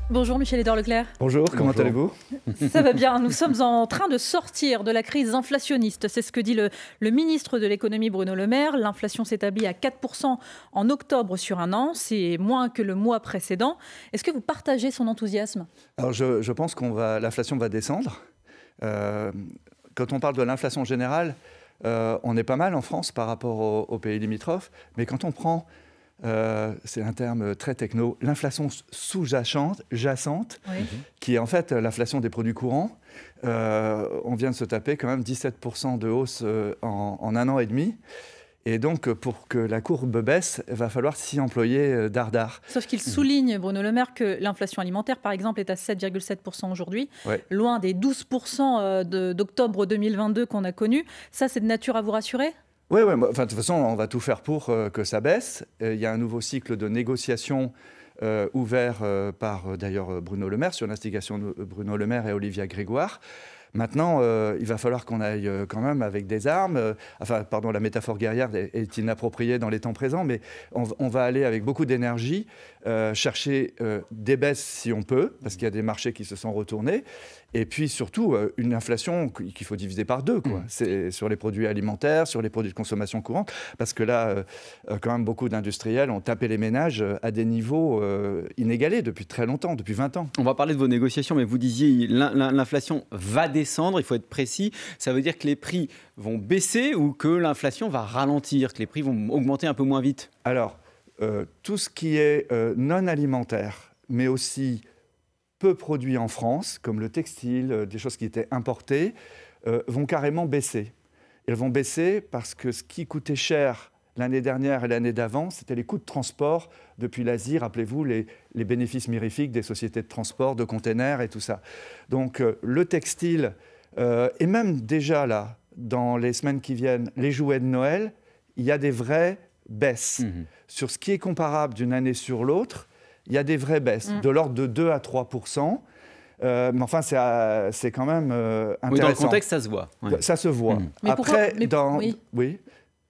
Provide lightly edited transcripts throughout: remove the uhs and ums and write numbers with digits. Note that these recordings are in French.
Bonjour Michel-Édouard Leclerc. Bonjour, comment allez-vous? Ça va bien, nous sommes en train de sortir de la crise inflationniste. C'est ce que dit le ministre de l'économie Bruno Le Maire. L'inflation s'établit à 4% en octobre sur un an, c'est moins que le mois précédent. Est-ce que vous partagez son enthousiasme? Alors je pense que l'inflation va descendre. Quand on parle de l'inflation générale, on est pas mal en France par rapport aux pays limitrophes, mais quand on prend... c'est un terme très techno, l'inflation sous-jacente, oui, qui est en fait l'inflation des produits courants. On vient de se taper quand même 17% de hausse en un an et demi. Et donc, pour que la courbe baisse, il va falloir s'y employer dardard. Sauf qu'il souligne, Bruno Le Maire, que l'inflation alimentaire, par exemple, est à 7,7% aujourd'hui, ouais, loin des 12% d'octobre 2022 qu'on a connus. Ça, c'est de nature à vous rassurer ? Oui, ouais, enfin, de toute façon, on va tout faire pour que ça baisse. Il y a un nouveau cycle de négociation ouvert par, d'ailleurs, Bruno Le Maire, sur l'instigation de Bruno Le Maire et Olivia Grégoire. Maintenant, il va falloir qu'on aille quand même avec des armes. Enfin, pardon, la métaphore guerrière est inappropriée dans les temps présents, mais on va aller avec beaucoup d'énergie chercher des baisses si on peut, parce qu'il y a des marchés qui se sont retournés. Et puis surtout, une inflation qu'il faut diviser par deux, quoi. C'est sur les produits alimentaires, sur les produits de consommation courante, parce que là, quand même, beaucoup d'industriels ont tapé les ménages à des niveaux inégalés depuis très longtemps, depuis 20 ans. On va parler de vos négociations, mais vous disiez l'inflation va descendre, il faut être précis. Ça veut dire que les prix vont baisser ou que l'inflation va ralentir, que les prix vont augmenter un peu moins vite? Alors, tout ce qui est non alimentaire, mais aussi peu produits en France, comme le textile, des choses qui étaient importées, vont carrément baisser. Elles vont baisser parce que ce qui coûtait cher l'année dernière et l'année d'avant, c'était les coûts de transport depuis l'Asie. Rappelez-vous les bénéfices mirifiques des sociétés de transport, de containers et tout ça. Donc le textile, et même déjà là, dans les semaines qui viennent, les jouets de Noël, il y a des vraies baisses. Sur ce qui est comparable d'une année sur l'autre, il y a des vraies baisses, de l'ordre de 2 à 3%. Mais enfin, c'est quand même intéressant. Oui, dans le contexte, ça se voit. Ouais. Ça se voit. Mais après, oui.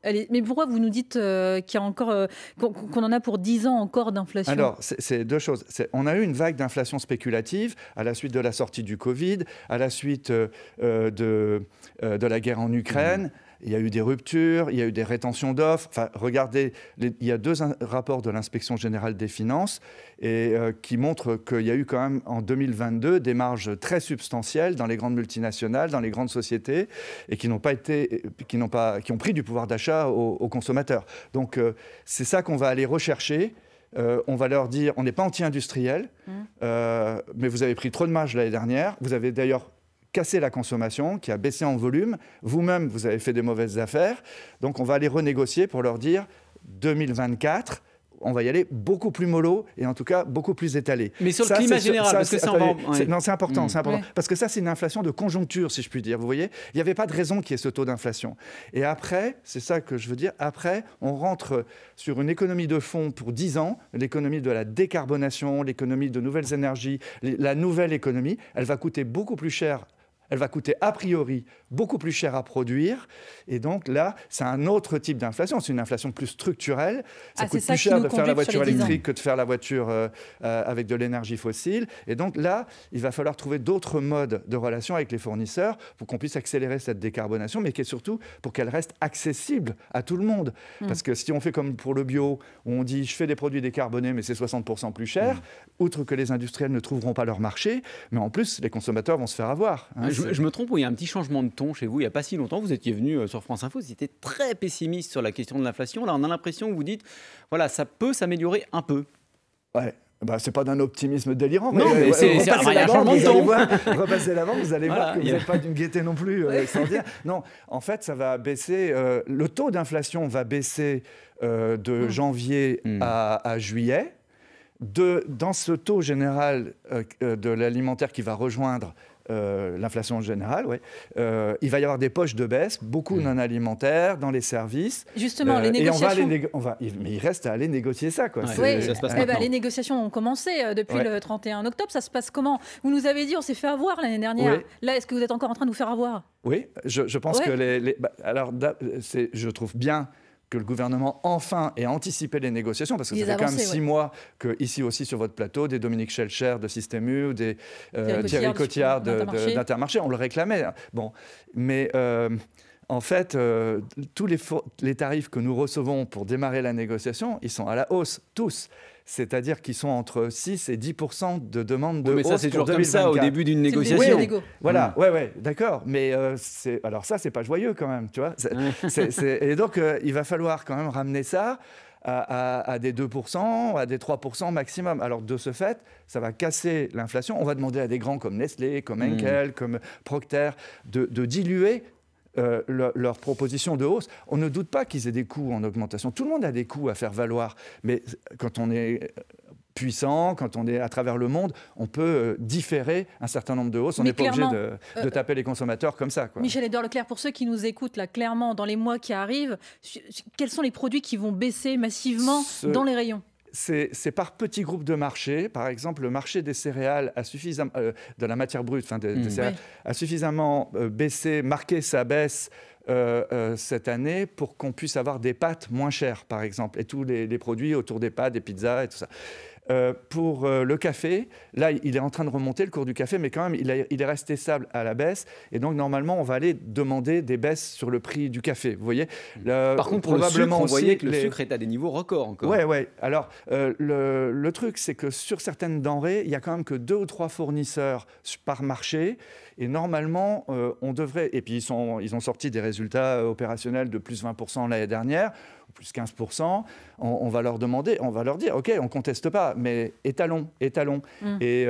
Allez, mais pourquoi vous nous dites qu'il y a encore, qu'on en a pour 10 ans encore d'inflation? Alors, c'est deux choses. On a eu une vague d'inflation spéculative à la suite de la sortie du Covid, à la suite de la guerre en Ukraine. Il y a eu des ruptures, il y a eu des rétentions d'offres. Enfin, regardez, il y a 2 rapports de l'Inspection générale des finances qui montrent qu'il y a eu quand même en 2022 des marges très substantielles dans les grandes multinationales, dans les grandes sociétés, et qui ont pris du pouvoir d'achat aux consommateurs. Donc, c'est ça qu'on va aller rechercher. On va leur dire, on n'est pas anti-industriel, mais vous avez pris trop de marge l'année dernière. Vous avez d'ailleurs casser la consommation, qui a baissé en volume. Vous-même, vous avez fait des mauvaises affaires. Donc, on va aller renégocier pour leur dire 2024, on va y aller beaucoup plus mollo et en tout cas beaucoup plus étalé. Mais sur le climat général, parce que ça, non, c'est important, c'est important. Parce que ça, c'est une inflation de conjoncture, si je puis dire. Vous voyez, il n'y avait pas de raison qu'il y ait ce taux d'inflation. Et après, c'est ça que je veux dire, après, on rentre sur une économie de fonds pour 10 ans, l'économie de la décarbonation, l'économie de nouvelles énergies, la nouvelle économie, elle va coûter beaucoup plus cher. Elle va coûter a priori beaucoup plus cher à produire. Et donc là, c'est un autre type d'inflation. C'est une inflation plus structurelle. Ça coûte plus cher de faire la voiture électrique que de faire la voiture avec de l'énergie fossile. Et donc là, il va falloir trouver d'autres modes de relation avec les fournisseurs pour qu'on puisse accélérer cette décarbonation, mais surtout pour qu'elle reste accessible à tout le monde. Parce que si on fait comme pour le bio, où on dit « je fais des produits décarbonés, mais c'est 60% plus cher », outre que les industriels ne trouveront pas leur marché, mais en plus, les consommateurs vont se faire avoir. Je me trompe, il y a un petit changement de ton chez vous. Il n'y a pas si longtemps, vous étiez venu sur France Info, vous étiez très pessimiste sur la question de l'inflation. Là, on a l'impression que vous dites, voilà, ça peut s'améliorer un peu. Ouais. Bah, c'est pas d'un optimisme délirant. Non, mais c'est un changement de ton. Repassez l'avant, vous allez voir que vous n'êtes pas d'une gaieté non plus, sans dire. Non, en fait, ça va baisser. Le taux d'inflation va baisser de janvier à juillet. Dans ce taux général de l'alimentaire qui va rejoindre l'inflation générale, il va y avoir des poches de baisse, beaucoup non alimentaires, dans les services. Justement, les négociations... mais il reste à aller négocier ça. Quoi. Les négociations ont commencé depuis le 31 octobre. Ça se passe comment? Vous nous avez dit on s'est fait avoir l'année dernière. Là, est-ce que vous êtes encore en train de vous faire avoir? Oui, je pense que alors, je trouve bien que le gouvernement enfin ait anticipé les négociations, parce que ça fait quand même 6 mois que ici aussi sur votre plateau, des Dominique Schelcher de Système U, des Thierry Cotillard d'Intermarché, on le réclamait. Bon, mais en fait, tous les tarifs que nous recevons pour démarrer la négociation, ils sont à la hausse, tous. C'est-à-dire qu'ils sont entre 6 et 10% de demande de hausse. Mais ça, c'est toujours comme ça au début d'une négociation. Oui, voilà, ouais, d'accord. Mais alors ça, c'est pas joyeux quand même, tu vois. Et donc, il va falloir quand même ramener ça à des 2%, à des 3% maximum. Alors, de ce fait, ça va casser l'inflation. On va demander à des grands comme Nestlé, comme Henkel, comme Procter, de diluer leur proposition de hausse. On ne doute pas qu'ils aient des coûts en augmentation. Tout le monde a des coûts à faire valoir. Mais quand on est puissant, quand on est à travers le monde, on peut différer un certain nombre de hausses. On n'est pas obligé de taper les consommateurs comme ça, quoi. Michel-Édouard Leclerc, pour ceux qui nous écoutent, là, clairement, dans les mois qui arrivent, quels sont les produits qui vont baisser massivement dans les rayons ? C'est par petits groupes de marché. Par exemple, le marché des céréales a suffisamment, de la matière brute, des céréales, a suffisamment baissé, marqué sa baisse cette année pour qu'on puisse avoir des pâtes moins chères, par exemple, et tous les produits autour des pâtes, des pizzas et tout ça. Pour le café, là, il est en train de remonter le cours du café, mais quand même, il est resté stable à la baisse. Et donc, normalement, on va aller demander des baisses sur le prix du café. Vous voyez Par contre, pour le sucre, on voyait que le sucre est à des niveaux records encore. Oui. Alors, le truc, c'est que sur certaines denrées, il n'y a quand même que 2 ou 3 fournisseurs par marché. Et normalement, on devrait... Et puis, ils ont sorti des résultats opérationnels de plus 20% l'année dernière, ou plus 15%. On va leur demander, on va leur dire, OK, on ne conteste pas, mais étalons. Et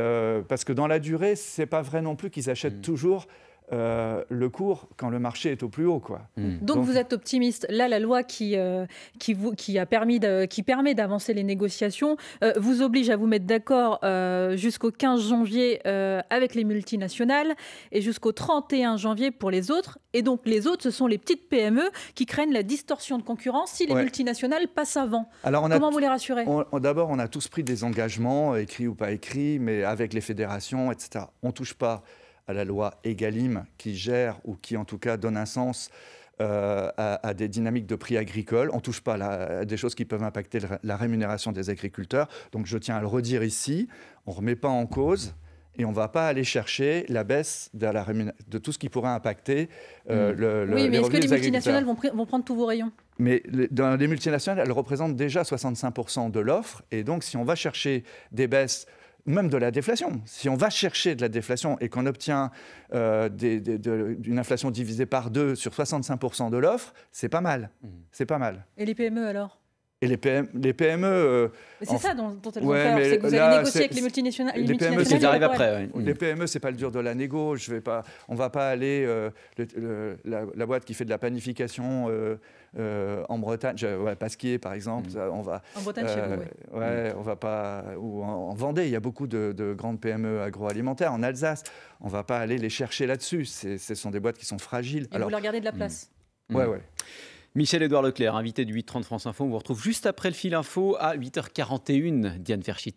parce que dans la durée, ce n'est pas vrai non plus qu'ils achètent toujours le cours quand le marché est au plus haut, quoi. Donc vous êtes optimiste. Là, la loi qui permet d'avancer les négociations vous oblige à vous mettre d'accord jusqu'au 15 janvier avec les multinationales et jusqu'au 31 janvier pour les autres. Et donc les autres, ce sont les petites PME qui craignent la distorsion de concurrence si les multinationales passent avant. Alors comment vous les rassurez ? D'abord, on a tous pris des engagements, écrits ou pas écrits, mais avec les fédérations, etc. On ne touche pas à la loi Egalim qui gère ou qui en tout cas donne un sens à des dynamiques de prix agricoles. On ne touche pas à des choses qui peuvent impacter la rémunération des agriculteurs. Donc je tiens à le redire ici, on ne remet pas en cause et on ne va pas aller chercher la baisse de tout ce qui pourrait impacter Oui, mais est-ce que les multinationales vont prendre tous vos rayons ? Mais dans les multinationales, elles représentent déjà 65% de l'offre. Et donc si on va chercher des baisses, même de la déflation. Si on va chercher de la déflation et qu'on obtient une inflation divisée par 2 sur 65% de l'offre, c'est pas mal. C'est pas mal. Et les PME alors ? Et les PME... c'est ça dont elles ont peur, c'est que vous allez négocier avec les multinationales. Les PME, c'est arrive après. Les PME, c'est pas le dur de la négo. On va pas aller... la boîte qui fait de la panification en Bretagne, Pasquier par exemple, on va... En Bretagne, chez vous, on va pas... Ou en Vendée, il y a beaucoup de grandes PME agroalimentaires. En Alsace, on va pas aller les chercher là-dessus. Ce sont des boîtes qui sont fragiles. Et vous leur gardez de la place. Ouais. Michel-Édouard Leclerc, invité du 8h30 France Info. On vous retrouve juste après le fil info à 8h41. Diane Ferchit.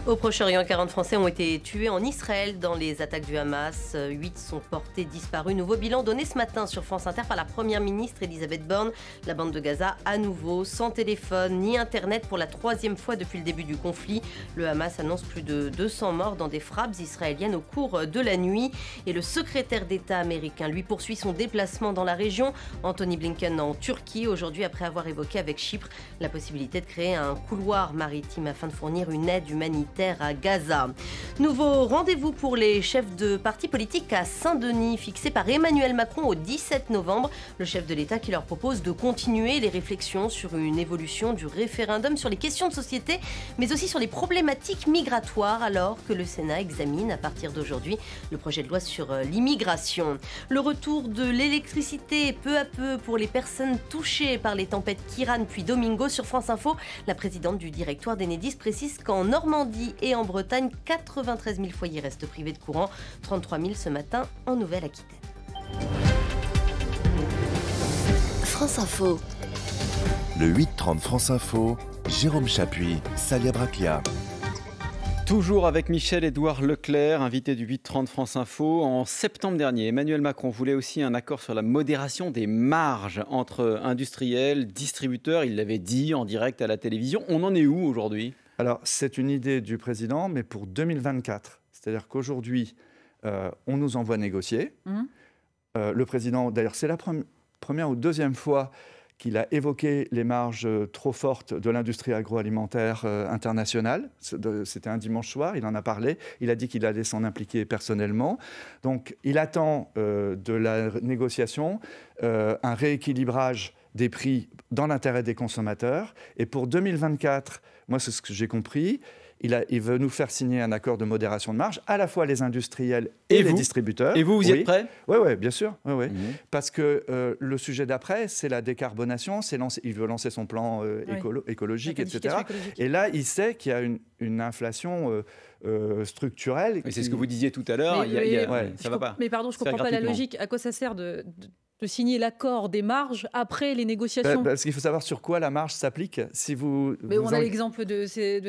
Au Proche-Orient, 40 Français ont été tués en Israël dans les attaques du Hamas. 8 sont portés disparus. Nouveau bilan donné ce matin sur France Inter par la Première ministre Elisabeth Borne. La bande de Gaza, à nouveau, sans téléphone ni Internet pour la 3e fois depuis le début du conflit. Le Hamas annonce plus de 200 morts dans des frappes israéliennes au cours de la nuit. Et le secrétaire d'État américain, lui, poursuit son déplacement dans la région. Anthony Blinken en Turquie, aujourd'hui, après avoir évoqué avec Chypre la possibilité de créer un couloir maritime afin de fournir une aide humanitaire à Gaza. Nouveau rendez-vous pour les chefs de partis politiques à Saint-Denis, fixé par Emmanuel Macron au 17 novembre. Le chef de l'État qui leur propose de continuer les réflexions sur une évolution du référendum sur les questions de société, mais aussi sur les problématiques migratoires, alors que le Sénat examine à partir d'aujourd'hui le projet de loi sur l'immigration. Le retour de l'électricité peu à peu pour les personnes touchées par les tempêtes Kiran puis Domingo. Sur France Info, la présidente du directoire d'Enedis précise qu'en Normandie et en Bretagne, 93 000 foyers restent privés de courant, 33 000 ce matin en Nouvelle-Aquitaine. France Info. Le 8h30 France Info, Jérôme Chapuis, Salia Braclia. Toujours avec Michel-Édouard Leclerc, invité du 8h30 France Info. En septembre dernier, Emmanuel Macron voulait aussi un accord sur la modération des marges entre industriels, distributeurs. Il l'avait dit en direct à la télévision. On en est où aujourd'hui ? Alors, c'est une idée du président, mais pour 2024. C'est-à-dire qu'aujourd'hui, on nous envoie négocier. Le président, d'ailleurs, c'est la première ou deuxième fois qu'il a évoqué les marges trop fortes de l'industrie agroalimentaire internationale. C'était un dimanche soir, il en a parlé. Il a dit qu'il allait s'en impliquer personnellement. Donc, il attend de la négociation un rééquilibrage des prix dans l'intérêt des consommateurs. Et pour 2024, moi, c'est ce que j'ai compris, il veut nous faire signer un accord de modération de marge, à la fois les industriels et les distributeurs. Et vous y êtes prêts ? Oui, bien sûr. Oui. Parce que le sujet d'après, c'est la décarbonation. Il veut lancer son plan écologique, etc. Et là, il sait qu'il y a une inflation structurelle. C'est ce que vous disiez tout à l'heure. Ça va pas. Mais pardon, je ne comprends pas la logique. À quoi ça sert de signer l'accord des marges après les négociations? Parce qu'il faut savoir sur quoi la marge s'applique. Mais on a l'exemple de ces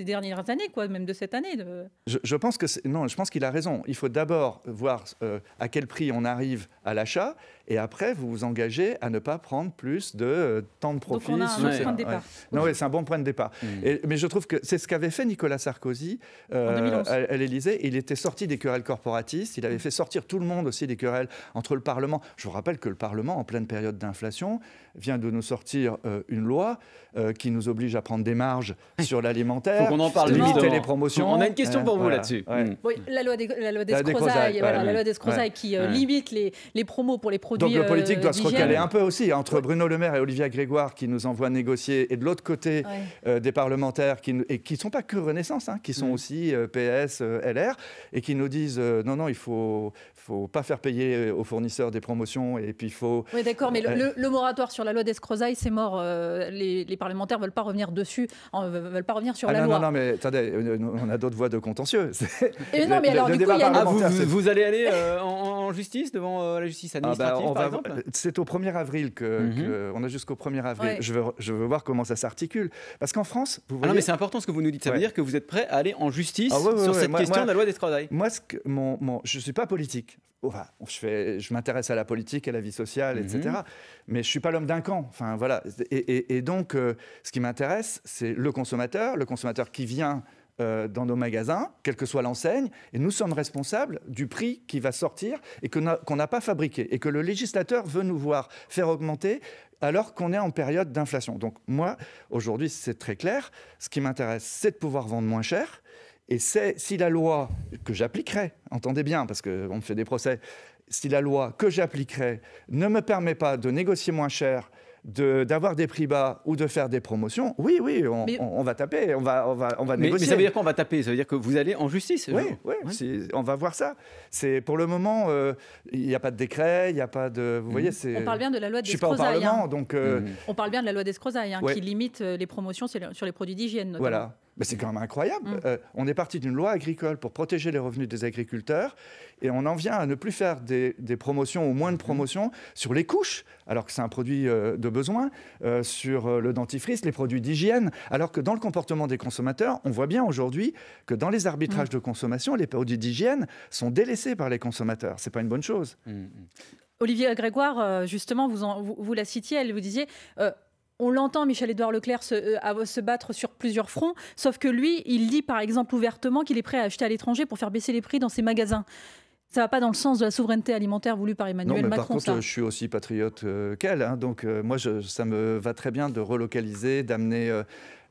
dernières années, même de cette année. Je pense qu'il a raison. Il faut d'abord voir à quel prix on arrive à l'achat, et après vous vous engagez à ne pas prendre plus de temps de profit. Donc on a un point de départ. Non, c'est un bon point de départ. Mais je trouve que c'est ce qu'avait fait Nicolas Sarkozy à l'Élysée. Il était sorti des querelles corporatistes. Il avait fait sortir tout le monde aussi des querelles entre le Parlement. Je vous rappelle que le Parlement, en pleine période d'inflation, vient de nous sortir une loi qui nous oblige à prendre des marges sur l'alimentaire. Il faut qu'on en parle. Limiter les promotions. On a une question pour vous là-dessus. Oui, la loi d'Escrozaille qui limite les promos pour les produits. Donc le politique doit se recaler un peu aussi entre Bruno Le Maire et Olivia Grégoire qui nous envoient négocier, et de l'autre côté des parlementaires qui ne sont pas que Renaissance, qui sont aussi PS, LR, et qui nous disent non, il faut pas faire payer aux fournisseurs des promotions, et puis il faut... Oui, d'accord, mais le moratoire sur la loi d'Escrozaille, c'est mort. Les parlementaires ne veulent pas revenir dessus, veulent pas revenir sur la loi. Non, mais attendez, on a d'autres voies de contentieux. Non, mais alors, du coup, vous allez aller en justice, devant la justice administrative, par exemple ? C'est au 1er avril on a jusqu'au 1er avril. Ouais. Je veux voir comment ça s'articule. Parce qu'en France, vous voyez... non, mais c'est important ce que vous nous dites. Ça veut dire que vous êtes prêt à aller en justice sur cette question de la loi d'Escrozaille. Moi, je ne suis pas politique. Enfin, je m'intéresse à la politique, à la vie sociale, etc. Mais je ne suis pas l'homme d'un camp. Enfin, voilà. Et donc, ce qui m'intéresse, c'est le consommateur qui vient dans nos magasins, quelle que soit l'enseigne, et nous sommes responsables du prix qui va sortir et qu'on n'a pas fabriqué, et que le législateur veut nous voir faire augmenter alors qu'on est en période d'inflation. Donc moi, aujourd'hui, c'est très clair. Ce qui m'intéresse, c'est de pouvoir vendre moins cher. Et si la loi que j'appliquerai, entendez bien, parce qu'on me fait des procès, si la loi que j'appliquerai ne me permet pas de négocier moins cher, d'avoir des prix bas ou de faire des promotions, oui, on va taper, on va négocier. Mais ça veut dire qu'on va taper, ça veut dire que vous allez en justice. Oui, on va voir ça. Pour le moment, il n'y a pas de décret, il n'y a pas de... Vous voyez, on parle bien de la loi d'Escrozaille. Je suis pas au Parlement, donc... On parle bien de la loi d'Escrozaille, qui limite les promotions sur les produits d'hygiène, notamment. Voilà. Mais c'est quand même incroyable. On est parti d'une loi agricole pour protéger les revenus des agriculteurs, et on en vient à ne plus faire des promotions ou moins de promotions sur les couches, alors que c'est un produit de besoin, sur le dentifrice, les produits d'hygiène, alors que dans le comportement des consommateurs, on voit bien aujourd'hui que dans les arbitrages de consommation, les produits d'hygiène sont délaissés par les consommateurs. C'est pas une bonne chose. Olivier Grégoire, justement, vous la citiez, elle vous disiez... On l'entend, Michel-Édouard Leclerc, se battre sur plusieurs fronts, sauf que lui, il dit par exemple ouvertement qu'il est prêt à acheter à l'étranger pour faire baisser les prix dans ses magasins. Ça ne va pas dans le sens de la souveraineté alimentaire voulue par Emmanuel Macron. Par contre, je suis aussi patriote qu'elle. Donc moi, ça me va très bien de relocaliser, d'amener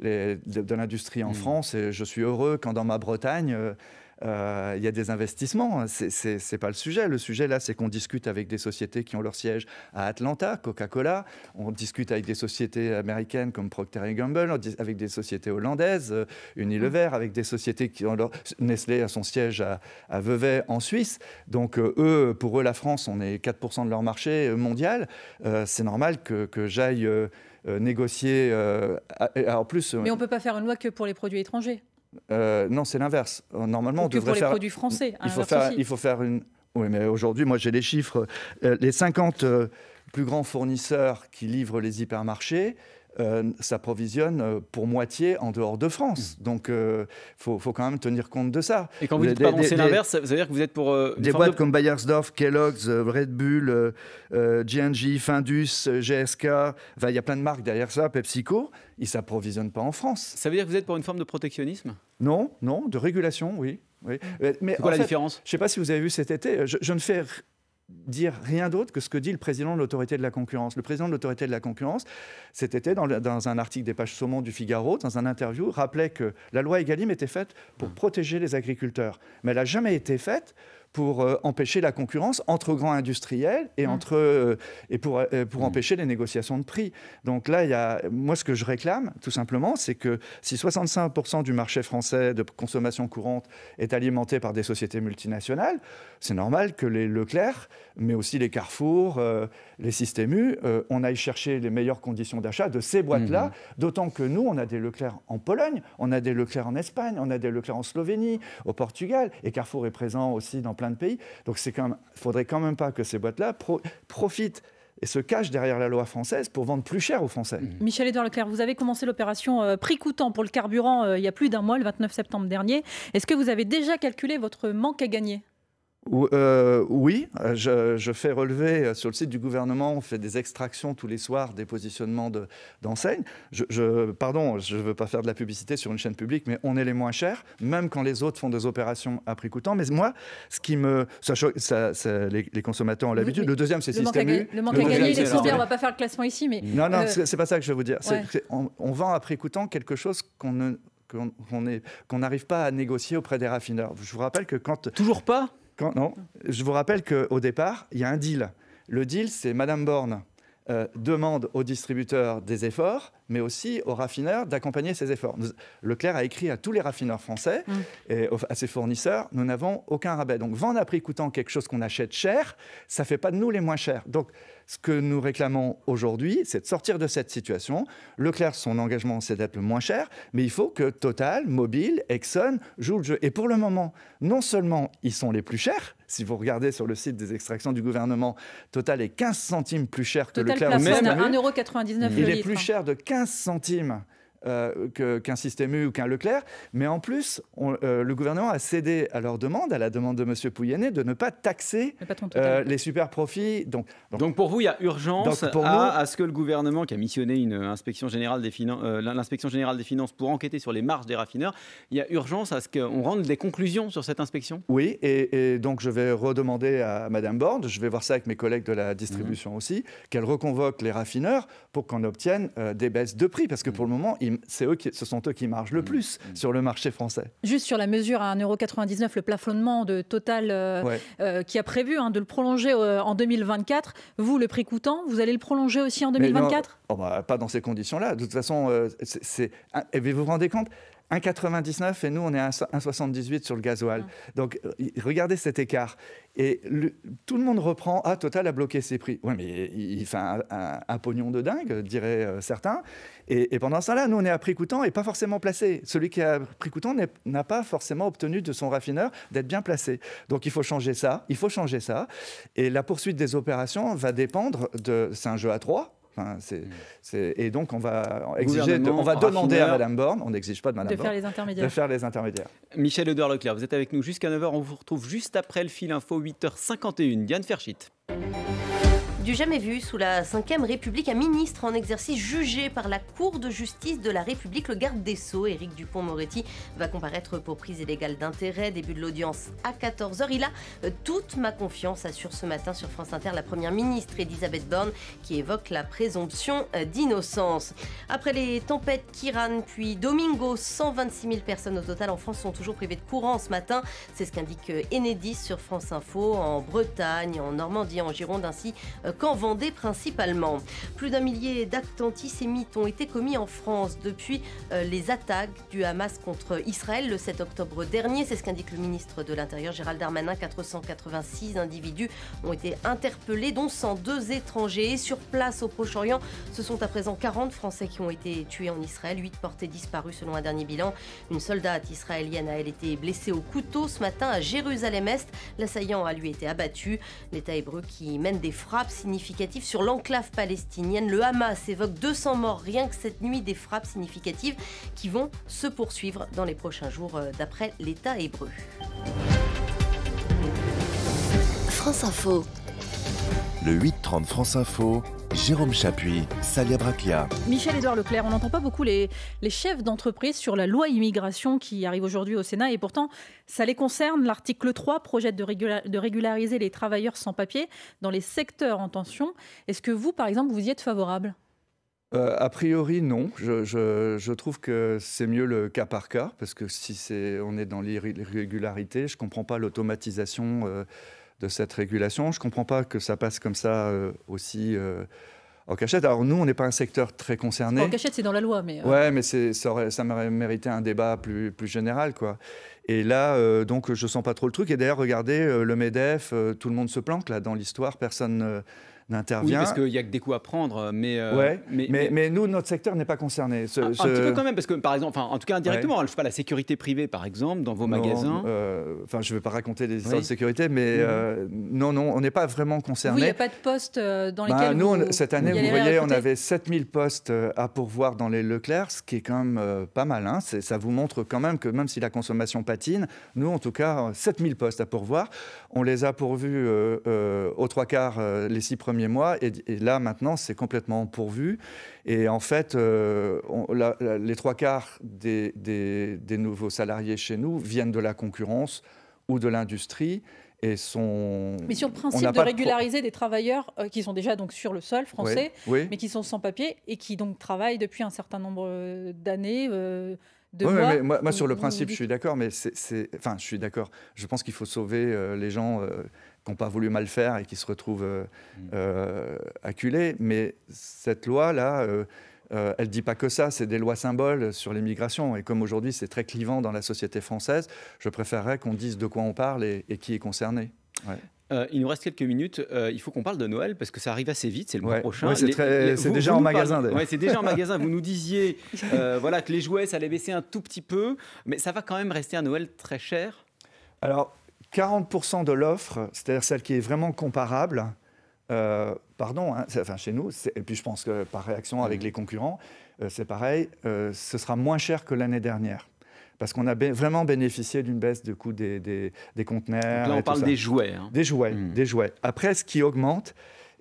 de l'industrie en France. Et je suis heureux quand dans ma Bretagne... il y a des investissements, c'est pas le sujet. Le sujet, là, c'est qu'on discute avec des sociétés qui ont leur siège à Atlanta, Coca-Cola. On discute avec des sociétés américaines comme Procter & Gamble, avec des sociétés hollandaises, Unilever, avec des sociétés qui ont Nestlé a son siège à Vevey, en Suisse. Donc, pour eux, la France, on est 4% de leur marché mondial. C'est normal que j'aille négocier. En plus, mais on ne peut pas faire une loi que pour les produits étrangers. Non, c'est l'inverse. Normalement, on devrait faire... pour les produits français. Il faut faire une... Oui, mais aujourd'hui, moi, j'ai les chiffres. Les 50 plus grands fournisseurs qui livrent les hypermarchés, s'approvisionnent pour moitié en dehors de France. Donc, faut quand même tenir compte de ça. Et quand vous dites pardon, c'est l'inverse, ça veut dire que vous êtes pour... des boîtes comme Bayersdorf, Kellogg's, Red Bull, G&G, Findus, GSK, il y a plein de marques derrière ça, PepsiCo, ils ne s'approvisionnent pas en France. Ça veut dire que vous êtes pour une forme de protectionnisme ? Non, de régulation, oui. Mais c'est quoi la différence ? Je ne sais pas si vous avez vu cet été, je ne fais dire rien d'autre que ce que dit le président de l'autorité de la concurrence. Le président de l'autorité de la concurrence, cet été, dans un article des pages saumon du Figaro, dans un interview, rappelait que la loi Egalim était faite pour protéger les agriculteurs. Mais elle n'a jamais été faite pour empêcher la concurrence entre grands industriels et, pour empêcher les négociations de prix. Donc là, moi, ce que je réclame, tout simplement, c'est que si 65% du marché français de consommation courante est alimenté par des sociétés multinationales, c'est normal que les Leclerc, mais aussi les Carrefour, les Système U, on aille chercher les meilleures conditions d'achat de ces boîtes-là, d'autant que nous, on a des Leclerc en Pologne, on a des Leclerc en Espagne, on a des Leclerc en Slovénie, au Portugal, et Carrefour est présent aussi dans plein de pays. Donc il ne faudrait quand même pas que ces boîtes-là profitent et se cachent derrière la loi française pour vendre plus cher aux Français. Michel-Édouard Leclerc, vous avez commencé l'opération prix coûtant pour le carburant il y a plus d'un mois, le 29 septembre dernier. Est-ce que vous avez déjà calculé votre manque à gagner ? Oui, je fais relever sur le site du gouvernement, on fait des extractions tous les soirs des positionnements d'enseignes. Pardon, je ne veux pas faire de la publicité sur une chaîne publique, mais on est les moins chers, même quand les autres font des opérations à prix coûtant. Mais moi, ce qui me... les consommateurs ont l'habitude. Le deuxième, c'est Système U. Le manque à gagner, il est combien ? On ne va pas faire le classement ici, mais... Non, c'est pas ça que je veux vous dire. Ouais. On vend à prix coûtant quelque chose qu'on n'arrive pas à négocier auprès des raffineurs. Je vous rappelle que quand... Toujours pas ? Non, je vous rappelle qu'au départ, il y a un deal. Le deal, c'est Madame Borne demande aux distributeurs des efforts, mais aussi aux raffineurs d'accompagner ces efforts. Leclerc a écrit à tous les raffineurs français et à ses fournisseurs, nous n'avons aucun rabais. Donc vendre à prix coûtant quelque chose qu'on achète cher, ça ne fait pas de nous les moins chers. Donc ce que nous réclamons aujourd'hui, c'est de sortir de cette situation. Leclerc, son engagement, c'est d'être le moins cher, mais il faut que Total, Mobil, Exxon jouent le jeu. Et pour le moment, non seulement ils sont les plus chers, si vous regardez sur le site des extractions du gouvernement, Total est 15 centimes plus cher que Leclerc. Total plafonne à 1,99 €. Il est plus cher de 15 centimes qu'un Système U ou qu'un Leclerc. Mais en plus, le gouvernement a cédé à leur demande, à la demande de M. Pouyanné, de ne pas taxer les super profits. Donc pour vous, il y a urgence à ce que le gouvernement, qui a missionné l'inspection générale des finances pour enquêter sur les marges des raffineurs, il y a urgence à ce qu'on rende des conclusions sur cette inspection ? Oui, et donc je vais redemander à Mme Borne, je vais voir ça avec mes collègues de la distribution aussi, qu'elle reconvoque les raffineurs pour qu'on obtienne des baisses de prix. Parce que pour le moment, ce sont eux qui margent le plus sur le marché français. Juste sur la mesure à 1,99 €, le plafonnement de Total qui a prévu de le prolonger en 2024. Vous, le prix coûtant, vous allez le prolonger aussi en 2024 ? Pas dans ces conditions-là. De toute façon, vous vous rendez compte ? 1,99 et nous, on est à 1,78 sur le gasoil. Donc, regardez cet écart. Et tout le monde reprend « Ah, Total a bloqué ses prix ». Oui, mais il fait un pognon de dingue, diraient certains. Et pendant ce temps-là, nous, on est à prix coûtant et pas forcément placé. Celui qui est à prix coûtant n'a pas forcément obtenu de son raffineur d'être bien placé. Donc, il faut changer ça. Et la poursuite des opérations va dépendre de... C'est un jeu à trois. Et donc on va demander à Mme Borne, on n'exige pas de Mme Borne, de faire les intermédiaires. Michel-Édouard Leclerc, vous êtes avec nous jusqu'à 9h, on vous retrouve juste après le fil info 8h51. Diane Ferchit. Du jamais vu sous la Ve République, un ministre en exercice jugé par la Cour de justice de la République, le garde des Sceaux, Éric Dupond-Moretti, va comparaître pour prise illégale d'intérêt. Début de l'audience à 14h. Il a toute ma confiance, assure ce matin sur France Inter la Première ministre Elisabeth Borne, qui évoque la présomption d'innocence. Après les tempêtes Kiran puis Domingo, 126 000 personnes au total en France sont toujours privées de courant ce matin. C'est ce qu'indique Enedis sur France Info, en Bretagne, en Normandie, en Gironde, ainsi qu'en Vendée principalement. Plus d'1 millier d'actes antisémites ont été commis en France depuis les attaques du Hamas contre Israël le 7 octobre dernier. C'est ce qu'indique le ministre de l'Intérieur Gérald Darmanin. 486 individus ont été interpellés, dont 102 étrangers. Et sur place au Proche-Orient, ce sont à présent 40 Français qui ont été tués en Israël, 8 portés disparus selon un dernier bilan. Une soldate israélienne a, elle, été blessée au couteau ce matin à Jérusalem-Est. L'assaillant a lui été abattu. L'État hébreu qui mène des frappes significatives sur l'enclave palestinienne. Le Hamas évoque 200 morts rien que cette nuit, des frappes significatives qui vont se poursuivre dans les prochains jours d'après l'État hébreu. France Info. Le 8-30 France Info, Jérôme Chapuis, Salia Braclia. Michel-Édouard Leclerc, on n'entend pas beaucoup les chefs d'entreprise sur la loi immigration qui arrive aujourd'hui au Sénat et pourtant ça les concerne. L'article 3 projette de régulariser les travailleurs sans papier dans les secteurs en tension. Est-ce que vous, par exemple, vous y êtes favorable ? A priori, non. Je trouve que c'est mieux le cas par cas parce que si on est dans l'irrégularité, je ne comprends pas l'automatisation de cette régulation. Je ne comprends pas que ça passe comme ça aussi en cachette. Alors nous, on n'est pas un secteur très concerné. En cachette, c'est dans la loi. Mais ouais, mais ça m'aurait mérité un débat plus général, quoi. Et là, donc, je ne sens pas trop le truc. Et d'ailleurs, regardez, le MEDEF, tout le monde se planque là dans l'histoire. Personne n'intervient. Oui, parce qu'il n'y a que des coups à prendre. Mais nous, notre secteur n'est pas concerné. Un petit peu quand même, parce que par exemple, en tout cas indirectement, je ne sais pas, la sécurité privée, par exemple, dans vos magasins. Je ne vais pas raconter des histoires de sécurité, mais non, on n'est pas vraiment concerné. Oui, il n'y a pas de postes dans lesquels cette année, vous voyez, on avait 7000 postes à pourvoir dans les Leclerc, ce qui est quand même pas mal. Hein. Ça vous montre quand même que même si la consommation patine, nous, en tout cas, 7000 postes à pourvoir. On les a pourvus aux 3/4 les 6 premiers mois, et là, maintenant, c'est complètement pourvu. Et en fait, les 3/4 des nouveaux salariés chez nous viennent de la concurrence ou de l'industrie. Mais sur le principe de régulariser des travailleurs qui sont déjà donc sur le sol français, mais qui sont sans papier et qui donc travaillent depuis un certain nombre d'années. Mais moi, sur le principe, je suis d'accord, mais je suis d'accord. Je pense qu'il faut sauver les gens qui n'ont pas voulu mal faire et qui se retrouvent acculés. Mais cette loi-là, elle ne dit pas que ça, c'est des lois symboles sur l'immigration. Et comme aujourd'hui, c'est très clivant dans la société française, je préférerais qu'on dise de quoi on parle et qui est concerné. Ouais. Il nous reste quelques minutes. Il faut qu'on parle de Noël parce que ça arrive assez vite, c'est le mois prochain. Ouais, c'est déjà en magasin. Ouais, c'est déjà en magasin. Vous nous disiez que les jouets, ça allait baisser un tout petit peu, mais ça va quand même rester un Noël très cher. Alors, 40% de l'offre, c'est-à-dire celle qui est vraiment comparable, chez nous, et puis je pense que par réaction avec les concurrents, c'est pareil, ce sera moins cher que l'année dernière. Parce qu'on a vraiment bénéficié d'une baisse de coût des conteneurs. Donc là, on parle des jouets. Hein. Des jouets. Après, ce qui augmente,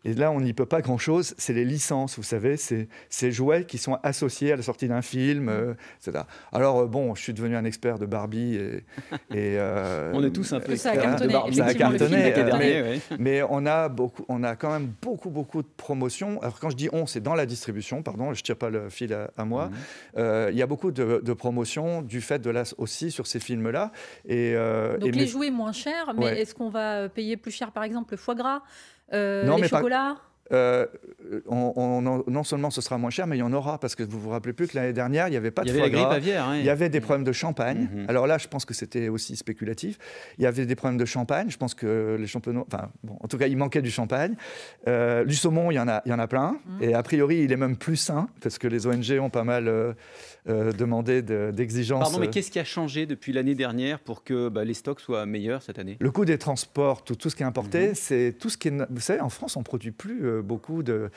et là, on n'y peut pas grand-chose, c'est les licences, vous savez, ces jouets qui sont associés à la sortie d'un film, etc. Alors, je suis devenu un expert de Barbie. On est tous un peu experts de Barbie. Ça a cartonné, mais on a quand même beaucoup de promotions. Alors, quand je dis on, c'est dans la distribution, pardon, je ne tire pas le fil à moi. Il y a beaucoup de promotions du fait aussi sur ces films-là. Donc, les jouets moins chers, mais est-ce qu'on va payer plus cher, par exemple, le foie gras les chocolats non seulement ce sera moins cher, mais il y en aura, parce que vous vous rappelez plus que l'année dernière, il n'y avait pas de foie gras. Il y avait des problèmes de champagne. Alors là, je pense que c'était aussi spéculatif. Il y avait des problèmes de champagne. Je pense que les championnats... en tout cas, il manquait du champagne. Du saumon, il y en a plein. Et a priori, il est même plus sain, parce que les ONG ont pas mal demandé d'exigences. Pardon, mais qu'est-ce qui a changé depuis l'année dernière pour que les stocks soient meilleurs cette année ? Le coût des transports, tout ce qui est importé, c'est tout ce qui est... Vous savez, en France, on ne produit plus beaucoup de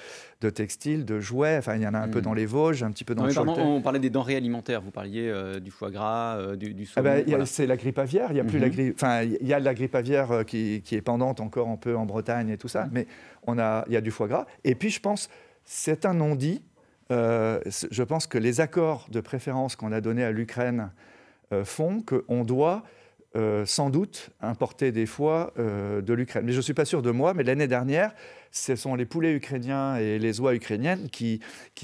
textiles, de jouets. Enfin, il y en a un peu dans les Vosges, un petit peu dans le Choletais. On parlait des denrées alimentaires. Vous parliez du foie gras, du saumon. C'est la grippe aviaire. Il y a plus il y a la grippe aviaire qui est pendante encore un peu en Bretagne et tout ça. Mais il y a du foie gras. Et puis, je pense, c'est un non-dit. Je pense que les accords de préférence qu'on a donnés à l'Ukraine font qu'on doit sans doute importer des foies de l'Ukraine. Mais je ne suis pas sûr de moi, mais l'année dernière, ce sont les poulets ukrainiens et les oies ukrainiennes qui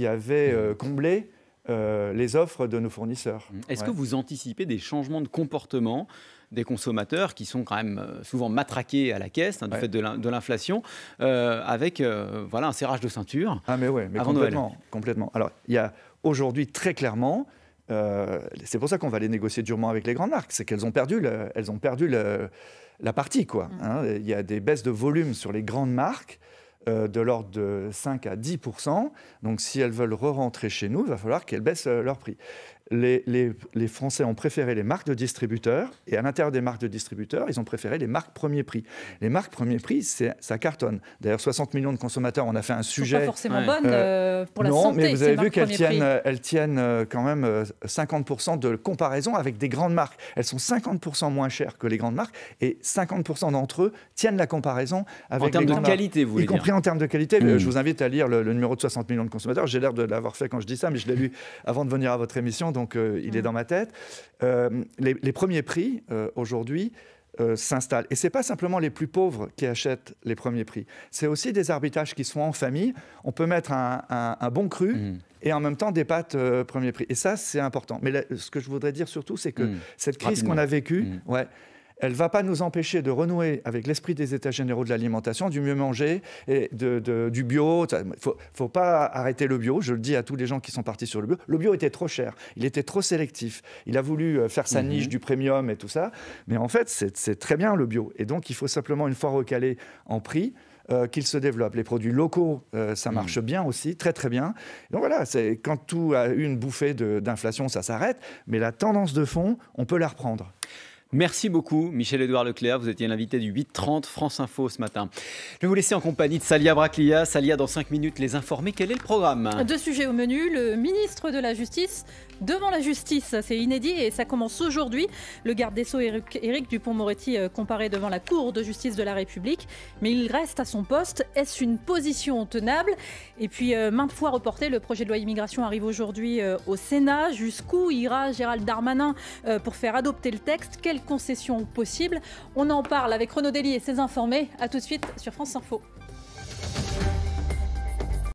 avaient comblé les offres de nos fournisseurs. Est-ce que vous anticipez des changements de comportement des consommateurs qui sont quand même souvent matraqués à la caisse du fait de l'inflation, avec un serrage de ceinture mais complètement. Alors, il y a aujourd'hui très clairement... c'est pour ça qu'on va les négocier durement avec les grandes marques, c'est qu'elles ont perdu la partie, quoi. Il y a des baisses de volume sur les grandes marques de l'ordre de 5 à 10%. Donc si elles veulent re-rentrer chez nous, il va falloir qu'elles baissent leur prix. Les Français ont préféré les marques de distributeurs, et à l'intérieur des marques de distributeurs, ils ont préféré les marques premier prix. Les marques premier prix, ça cartonne. D'ailleurs, 60 millions de consommateurs, on a fait un sujet... Elles ne sont pas forcément bonnes pour la santé. Non, mais vous avez vu qu'elles tiennent quand même 50% de comparaison avec des grandes marques. Elles sont 50% moins chères que les grandes marques, et 50% d'entre eux tiennent la comparaison avec les grandes marques. En termes de qualité, vous voulez dire. Y compris en termes de qualité. Je vous invite à lire le numéro de 60 millions de consommateurs. J'ai l'air de l'avoir fait quand je dis ça, mais je l'ai lu avant de venir à votre émission, donc il est dans ma tête. Les premiers prix, aujourd'hui, s'installent. Et ce n'est pas simplement les plus pauvres qui achètent les premiers prix. C'est aussi des arbitrages qui se font en famille. On peut mettre un bon cru et en même temps des pâtes premier prix. Et ça, c'est important. Mais là, ce que je voudrais dire surtout, c'est que cette crise qu'on a vécue... elle ne va pas nous empêcher de renouer avec l'esprit des États généraux de l'alimentation, du mieux manger et du bio. Il ne faut pas arrêter le bio. Je le dis à tous les gens qui sont partis sur le bio. Le bio était trop cher. Il était trop sélectif. Il a voulu faire sa niche du premium et tout ça. Mais en fait, c'est très bien le bio. Et donc, il faut simplement une fois recalé en prix, qu'il se développe. Les produits locaux, ça marche bien aussi, très très bien. Donc voilà, quand tout a eu une bouffée d'inflation, ça s'arrête. Mais la tendance de fond, on peut la reprendre. Merci beaucoup, Michel-Édouard Leclerc. Vous étiez l'invité du 8h30 France Info ce matin. Je vais vous laisser en compagnie de Salia Braclia. Salia, dans 5 minutes, les informer. Quel est le programme ? 2 sujets au menu. Le ministre de la Justice devant la justice. C'est inédit et ça commence aujourd'hui. Le garde des Sceaux, Éric Dupond-Moretti, comparaît devant la Cour de justice de la République. Mais il reste à son poste. Est-ce une position tenable ? Et puis, maintes fois reporté, le projet de loi immigration arrive aujourd'hui au Sénat. Jusqu'où ira Gérald Darmanin pour faire adopter le texte ? Quelles concessions possibles ? On en parle avec Renaud Dely et ses informés. A tout de suite sur France Info.